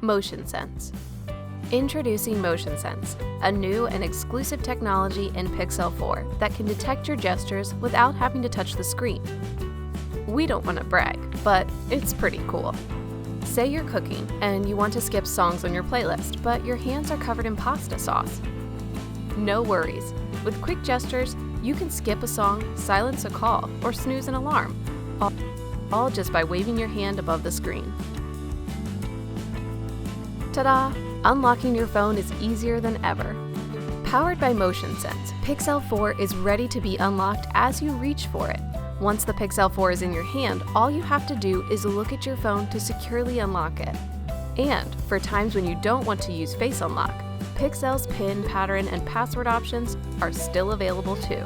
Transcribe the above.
Motion Sense. Introducing Motion Sense, a new and exclusive technology in Pixel 4 that can detect your gestures without having to touch the screen. We don't want to brag, but it's pretty cool. Say you're cooking and you want to skip songs on your playlist, but your hands are covered in pasta sauce. No worries. With quick gestures, you can skip a song, silence a call, or snooze an alarm, all just by waving your hand above the screen. Ta-da! Unlocking your phone is easier than ever. Powered by Motion Sense, Pixel 4 is ready to be unlocked as you reach for it. Once the Pixel 4 is in your hand, all you have to do is look at your phone to securely unlock it. And for times when you don't want to use Face Unlock, Pixel's PIN, pattern, and password options are still available too.